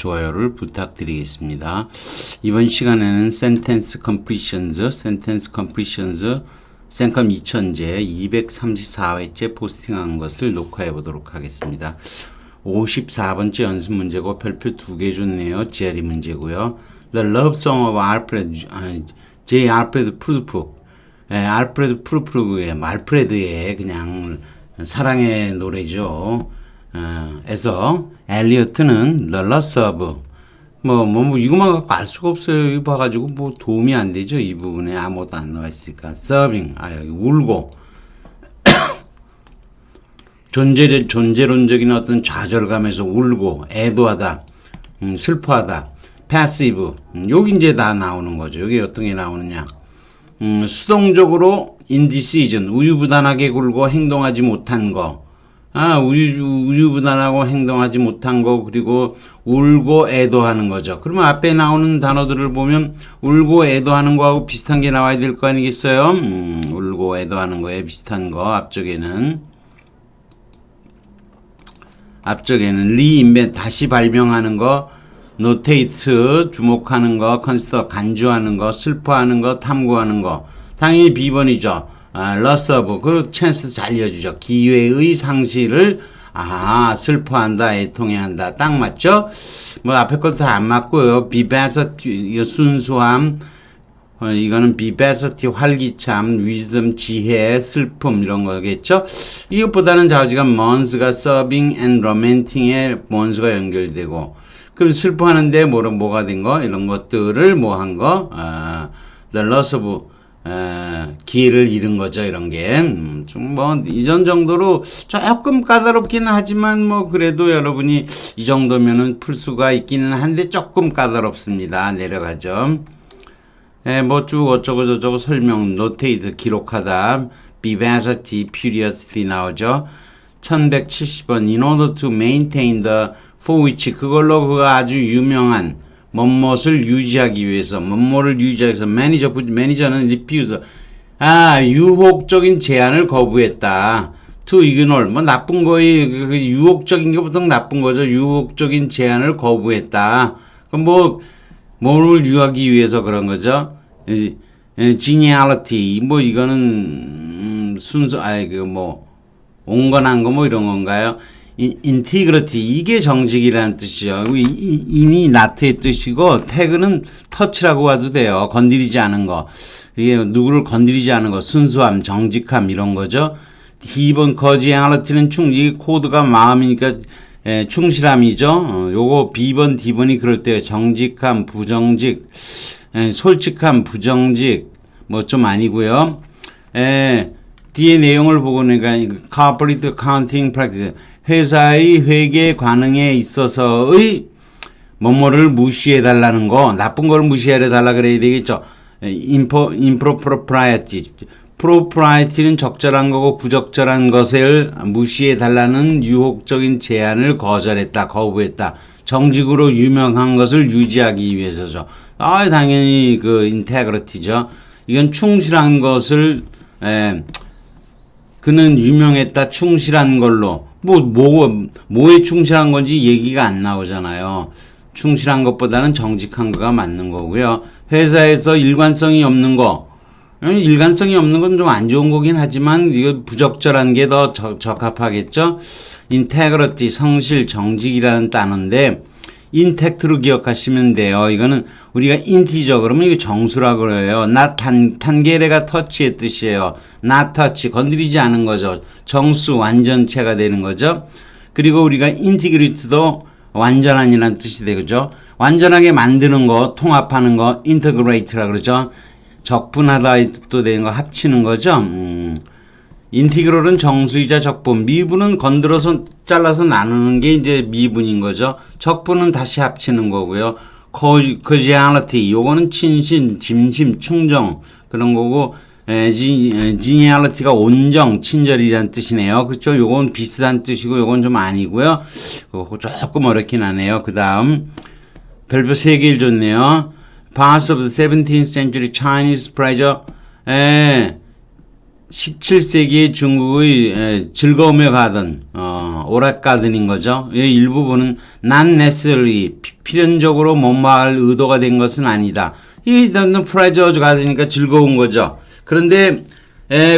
좋아요를 부탁드리겠습니다. 이번 시간에는 Sentence Completions, 센컴 2000제 234회째 포스팅한 것을 녹화해 보도록 하겠습니다. 54번째 연습 문제고 별표 2개 줬네요. 제리 문제고요. The Love Song of Alfred, J. 알프레드 프루프. 알프레드 프루프의 알프레드의 그냥 사랑의 노래죠. 에서 엘리어트는 The Loss of 이거만 갖고 알 수가 없어요. 이거 봐가지고 뭐 도움이 안 되죠. 이 부분에 아무것도 안 나와 있으니까. Sobbing, 여기 울고. 존재론적인 어떤 좌절감에서 울고, 애도하다, 슬퍼하다. Passive, 여기 이제 다 나오는 거죠. 여기 어떤 게 나오느냐. 수동적으로 indecision, 우유부단하게 굴고 행동하지 못한 거. 우유부단하고 행동하지 못한 거, 그리고 울고 애도하는 거죠. 그러면 앞에 나오는 단어들을 보면 울고 애도하는 거하고 비슷한 게 나와야 될 거 아니겠어요? 울고 애도하는 거에 비슷한 거, 앞쪽에는 리인벤트, 다시 발명하는 거, 노테이트, 주목하는 거, 컨시더, 간주하는 거, 슬퍼하는 거, 탐구하는 거. 당연히 B번이죠. loss of, 그 찬스 잘 이어주죠. 기회의 상실을, 슬퍼한다, 애통해한다. 딱 맞죠? 앞에 것도 다 안 맞고요. vivacity, 순수함, 이거는 vivacity, 활기참, wisdom, 지혜, 슬픔, 이런 거겠죠? 이것보다는 좌우지간 months가 sobbing and lamenting에 months가 연결되고, 그럼 슬퍼하는데 뭐가 된 거? 이런 것들을 한 거? the loss of, 기회를 잃은 거죠. 이런 게. 이전 정도로 조금 까다롭기는 하지만 그래도 여러분이 이 정도면은 풀 수가 있기는 한데 조금 까다롭습니다. 내려가죠. 쭉 어쩌고저쩌고 설명, 노테이트, 기록하다, vivacity, furiously 나오죠. 1170번, in order to maintain the for which, 그걸로 그가 아주 유명한 뭐뭇을 유지하기 위해서, 뭐뭐를 유지하기 위해서, 매니저는 refuse, 유혹적인 제안을 거부했다. to ignore, 나쁜 거에, 유혹적인 게 보통 나쁜 거죠. 유혹적인 제안을 거부했다. 그럼 뭐를 유하기 위해서 그런 거죠. geniality, 이거는, 온건한 거 이런 건가요? integrity, 이게 정직이라는 뜻이죠. 이미 not의 뜻이고, tag는 touch라고 봐도 돼요. 건드리지 않은 거. 이게 누구를 건드리지 않은 거, 순수함, 정직함, 이런 거죠. D번, causality,는 이 코드가 마음이니까, 충실함이죠. 요거 B번, D번이 그럴 때요. 정직함, 부정직, 솔직함, 부정직, 좀 아니고요. 뒤에 내용을 보고 내가 corporate accounting practice, 회사의 회계 관행에 있어서의 뭐뭐를 무시해 달라는 거, 나쁜 걸 무시해 달라 그래야 되겠죠. impropriety, propriety는 적절한 거고 부적절한 것을 무시해 달라는 유혹적인 제안을 거절했다, 거부했다. 정직으로 유명한 것을 유지하기 위해서죠. 당연히 integrity죠. 이건 충실한 것을, 그는 유명했다, 충실한 걸로. 뭐에 충실한 건지 얘기가 안 나오잖아요. 충실한 것보다는 정직한 거가 맞는 거고요. 회사에서 일관성이 없는 거. 일관성이 없는 건 좀 안 좋은 거긴 하지만, 이거 부적절한 게 더 적합하겠죠? integrity, 성실, 정직이라는 단어인데, intact로 기억하시면 돼요. 이거는 우리가 인티저, 그러면 이거 정수라고 그래요. 단계래가 터치의 뜻이에요. not touch, 건드리지 않은 거죠. 정수, 완전체가 되는 거죠. 그리고 우리가 인티그리티도 완전한이라는 뜻이 되죠. 완전하게 만드는 거, 통합하는 거, integrate라고 그러죠. 적분하다의 뜻도 되는 거, 합치는 거죠. 인티그럴은 정수이자 적분, 미분은 건드려서 잘라서 나누는 게 이제 미분인 거죠. 적분은 다시 합치는 거고요. causality, 요거는 친신, 짐심, 충정 그런 거고, geniality가 온정, 친절이라는 뜻이네요. 그렇죠? 요건 비슷한 뜻이고 요건 좀 아니고요. 조금 어렵긴 하네요. 그 다음 별표 3개를 줬네요. Parts of the 17th century Chinese pleasure, 17세기의 중국의 즐거움에 가던 오락가든인 거죠. 이 일부분은 not necessarily 필연적으로 뭐뭐할 의도가 된 것은 아니다. 이 pleasure 가드니까 즐거운 거죠. 그런데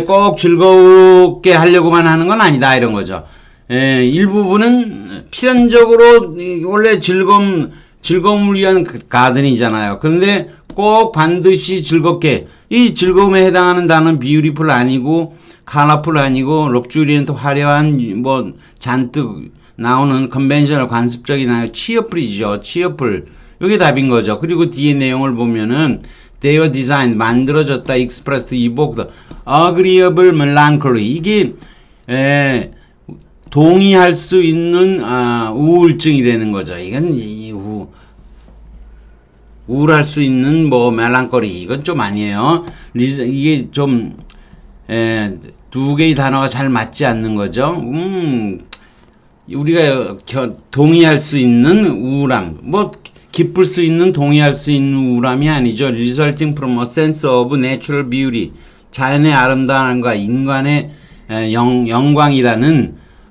꼭 즐겁게 하려고만 하는 건 아니다 이런 거죠. 일부분은 필연적으로 원래 즐거움을 위한 가든이잖아요. 그런데 꼭 반드시 즐겁게 이 즐거움에 해당하는 단어는 beautiful 아니고 colorful 아니고 luxuriant 화려한 뭐 잔뜩 나오는 컨벤셔널 관습적인 cheerful이죠. cheerful 이게 답인 거죠. 그리고 뒤에 내용을 보면은 they were designed 만들어졌다 expressed evoked agreeable melancholy 이게 동의할 수 있는 우울증이 되는 거죠. 이건 우울할 수 있는 뭐 멜랑거리 이건 좀 아니에요. 이게 좀 두 개의 단어가 잘 맞지 않는 거죠. 우리가 동의할 수 있는 우울함 뭐 기쁠 수 있는 동의할 수 있는 우울함이 아니죠. resulting from a sense of natural beauty 자연의 아름다움과 인간의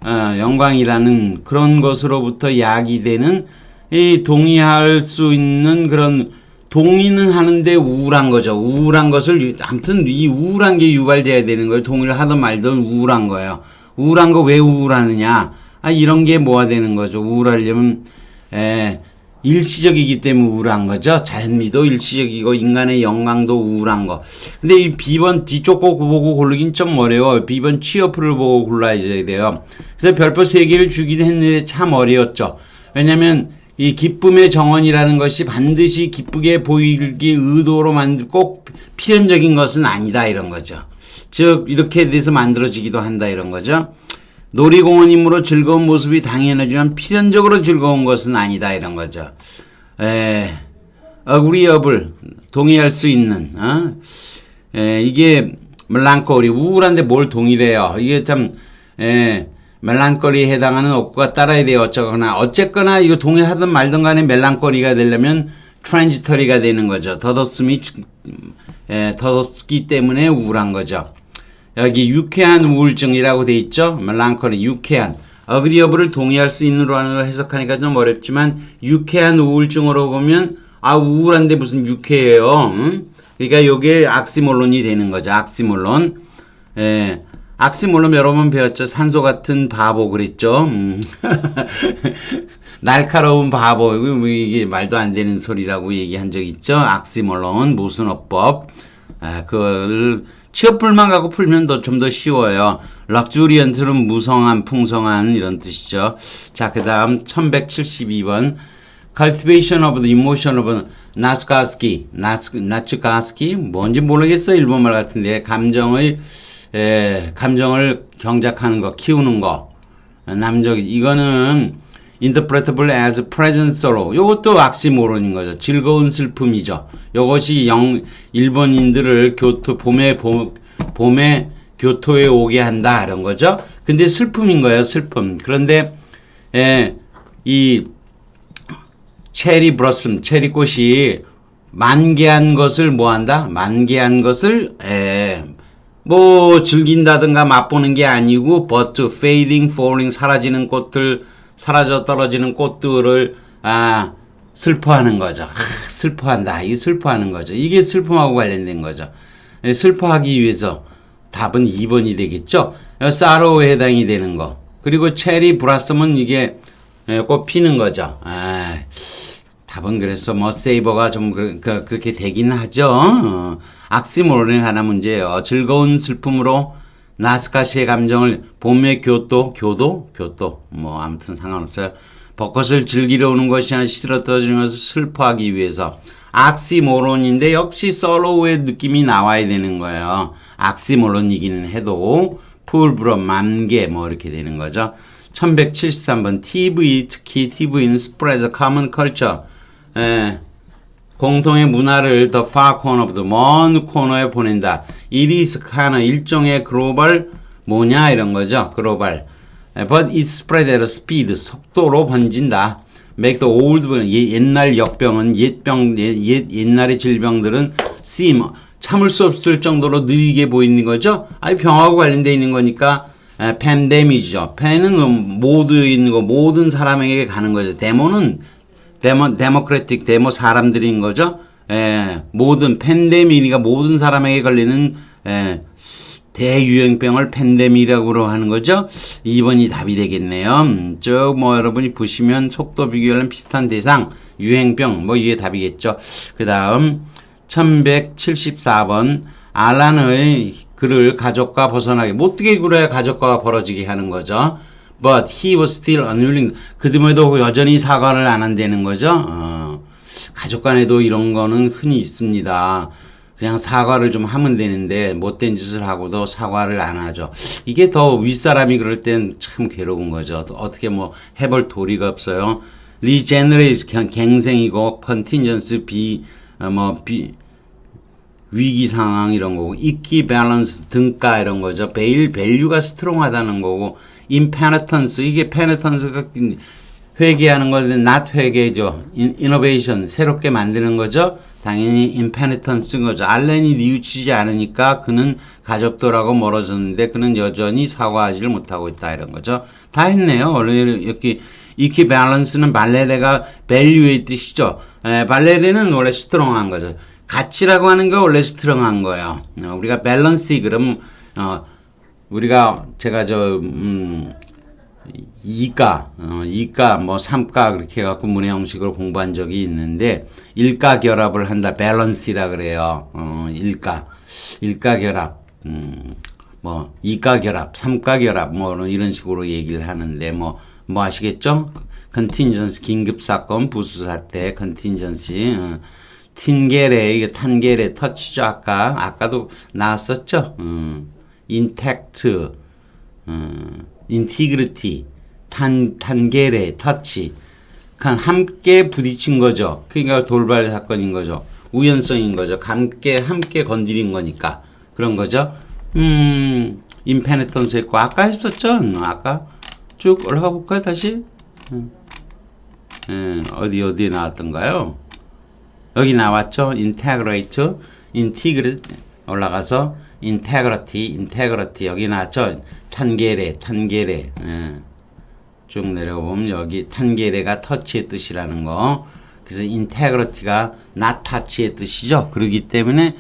영광이라는 그런 것으로부터 야기되는 이 동의할 수 있는 그런 동의는 하는데 우울한 거죠. 우울한 것을 아무튼 이 우울한 게 유발돼야 되는 거예요. 동의를 하든 말든 우울한 거예요. 우울한 거 왜 우울하느냐? 이런 게 뭐가 되는 거죠. 우울하려면 일시적이기 때문에 우울한 거죠. 자연미도 일시적이고 인간의 영광도 우울한 거. 근데 이 B번 뒤쪽 거 보고 고르긴 좀 어려워. B번 취업을 보고 골라야 돼요. 그래서 별표 3개를 주기는 했는데 참 어려웠죠. 왜냐면 이 기쁨의 정원이라는 것이 반드시 기쁘게 보이기 의도로 꼭 필연적인 것은 아니다 이런 거죠. 즉 이렇게 돼서 만들어지기도 한다 이런 거죠. 놀이공원이므로 즐거운 모습이 당연하지만 필연적으로 즐거운 것은 아니다 이런 거죠. agreeable 동의할 수 있는 이게 멜랑콜리 우울한데 뭘 동의돼요. 이게 참 멜랑콜리에 해당하는 어구가 따라야 돼요. 어쨌거나 이거 동의하든 말든 간에 멜랑콜리가 되려면 transitory가 되는 거죠. 덧없기 때문에 우울한 거죠. 여기 유쾌한 우울증이라고 돼 있죠. 멜랑콜리 유쾌한 agreeable을 동의할 수 있는 으로 해석하니까 좀 어렵지만 유쾌한 우울증으로 보면 우울한데 무슨 유쾌해요. 그러니까 요게 악시몰론이 되는 거죠. 악시몰론. 악시몰론 여러 번 배웠죠. 산소 같은 바보 그랬죠. 날카로운 바보 이게 말도 안 되는 소리라고 얘기한 적 있죠. 악시몰론 모순어법. 그걸 취업불만 갖고 풀면 좀 더 쉬워요. 럭주리언트는 무성한, 풍성한 이런 뜻이죠. 자, 그 다음 1172번 Cultivation of the Emotion of 나츠카스키 뭔지 모르겠어. 일본말 같은데 감정을 경작하는 거, 키우는 거. 이거는 interpretable as present sorrow. 요것도 악시모론인 거죠. 즐거운 슬픔이죠. 요것이 일본인들을 봄에 교토에 오게 한다. 이런 거죠. 근데 슬픔인 거예요. 슬픔. 그런데, 이 체리 블러썸, 체리꽃이 만개한 것을 뭐 한다? 만개한 것을, 뭐 즐긴다든가 맛보는 게 아니고 but fading, falling 사라지는 꽃들 사라져 떨어지는 꽃들을 슬퍼하는 거죠. 슬퍼한다. 이 슬퍼하는 거죠. 이게 슬픔하고 관련된 거죠. 슬퍼하기 위해서 답은 2번이 되겠죠. sorrow에 해당이 되는 거. 그리고 체리 블라썸은 이게 꽃 피는 거죠. 답은 그래서 뭐 세이버가 좀 그렇게 되긴 하죠. 악시모론에 관한 문제예요. 즐거운 슬픔으로 나스카시의 감정을 봄의 교도 뭐 아무튼 상관없어요. 벚꽃을 즐기러 오는 것이 아니라 시들어 떨어지는 것을 슬퍼하기 위해서 악시모론인데 역시 솔로우의 느낌이 나와야 되는 거예요. 악시모론이기는 해도 풀브럼 만개 뭐 이렇게 되는 거죠. 1173번 TV 특히 TV는 spread the common culture 공통의 문화를 the far corner of the 먼 코너에 보낸다. It is kind of 일종의 글로벌 뭐냐 이런 거죠. 글로벌. But it spread at a speed 속도로 번진다. Make the old 옛날 역병은 옛날의 질병들은 seem 참을 수 없을 정도로 느리게 보이는 거죠. 병하고 관련되어 있는 거니까 팬데믹이죠. 팬은 모두인 거, 모든 사람에게 가는 거죠. 데모크래틱, 사람들인 거죠. 모든 팬데믹이니까 모든 사람에게 걸리는 대유행병을 팬데믹이라고 하는 거죠. 2번이 답이 되겠네요. 쭉 여러분이 보시면 속도 비교하는 비슷한 대상, 유행병 이게 답이겠죠. 그 다음 1174번 알란의 그를 가족과 벗어나게 어떻게 그래야 가족과 벌어지게 하는 거죠. But he was still unwilling. 그럼에도 여전히 사과를 안 한다는 거죠. 가족 간에도 이런 거는 흔히 있습니다. 그냥 사과를 좀 하면 되는데 못된 짓을 하고도 사과를 안 하죠. 이게 더 윗사람이 그럴 땐 참 괴로운 거죠. 어떻게 해볼 도리가 없어요. regenerate 갱생이고 contingency 위기 상황 이런 거고 equivalence 등가 이런 거죠. 밸류가 스트롱하다는 거고 impenitence 이게 penitence가 회개하는 건데 not 회개죠. innovation 새롭게 만드는 거죠. 당연히 impenitence인 거죠. 알렌이 뉘우치지 않으니까 그는 가족들하고 멀어졌는데 그는 여전히 사과하지를 못하고 있다 이런 거죠. 다 했네요. 원래 여기 equivalence는 발레레가 value의 뜻이죠. 발레레는 원래 스트롱한 거죠. 가치라고 하는 거 원래 스트롱한 거예요. 우리가 밸런스 그럼 우리가 제가 이가 삼가 그렇게 해갖고 문해 형식을 공부한 적이 있는데 일가 결합을 한다 밸런스라 그래요. 일가 결합 이가 결합 삼가 결합 이런 식으로 얘기를 하는데 아시겠죠? 컨틴전시 긴급 사건 부수 사태 컨틴전시 틴게레 이게 탄게레 터치죠. 아까도 나왔었죠. 인텍트 인티그리티 탄게레 터치 함께 부딪힌 거죠. 그러니까 돌발 사건인 거죠. 우연성인 거죠. 함께 건드린 거니까 그런 거죠. 임페네턴스 했고 아까 했었죠. 아까 쭉 올라가 볼까요? 다시 어디에 나왔던가요? 여기 나왔죠. integrate 올라가서 integrity 여기 나왔죠. 탄게레 쭉 내려보면 여기 탄게레가 터치의 뜻이라는 거. 그래서 integrity가 not touch의 뜻이죠. 그렇기 때문에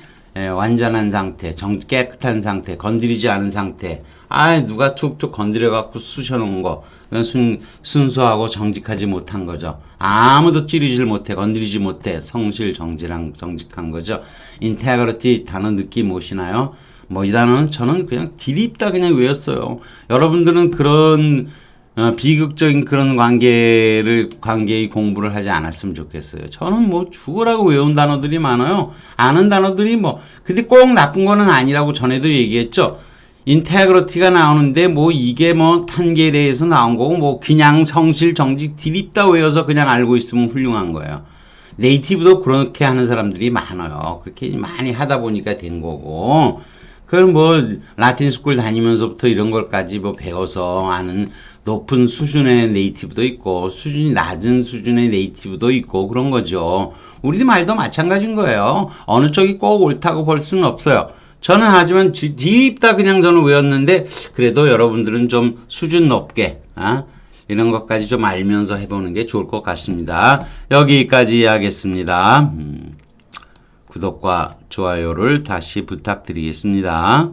완전한 상태, 깨끗한 상태, 건드리지 않은 상태. 누가 툭툭 건드려갖고 쑤셔놓은 거. 그건 순수하고 정직하지 못한 거죠. 아무도 찌르질 못해, 건드리지 못해. 성실, 정직한 거죠. integrity 단어 느낌 오시나요? 이 단어는 저는 그냥 디립다 그냥 외웠어요. 여러분들은 그런 비극적인 그런 관계의 공부를 하지 않았으면 좋겠어요. 저는 죽으라고 외운 단어들이 많아요. 아는 단어들이 근데 꼭 나쁜 거는 아니라고 전에도 얘기했죠. 인테그리티가 나오는데 이게 탄계레에서 나온 거고 그냥 성실 정직 디립다 외워서 그냥 알고 있으면 훌륭한 거예요. 네이티브도 그렇게 하는 사람들이 많아요. 그렇게 많이 하다 보니까 된 거고. 그걸 라틴 스쿨 다니면서부터 이런 걸까지 배워서 아는 높은 수준의 네이티브도 있고 수준이 낮은 수준의 네이티브도 있고 그런 거죠. 우리 말도 마찬가지인 거예요. 어느 쪽이 꼭 옳다고 볼 수는 없어요. 저는 하지만 딥다 그냥 저는 외웠는데 그래도 여러분들은 좀 수준 높게 이런 것까지 좀 알면서 해보는 게 좋을 것 같습니다. 여기까지 하겠습니다. 구독과 좋아요를 다시 부탁드리겠습니다.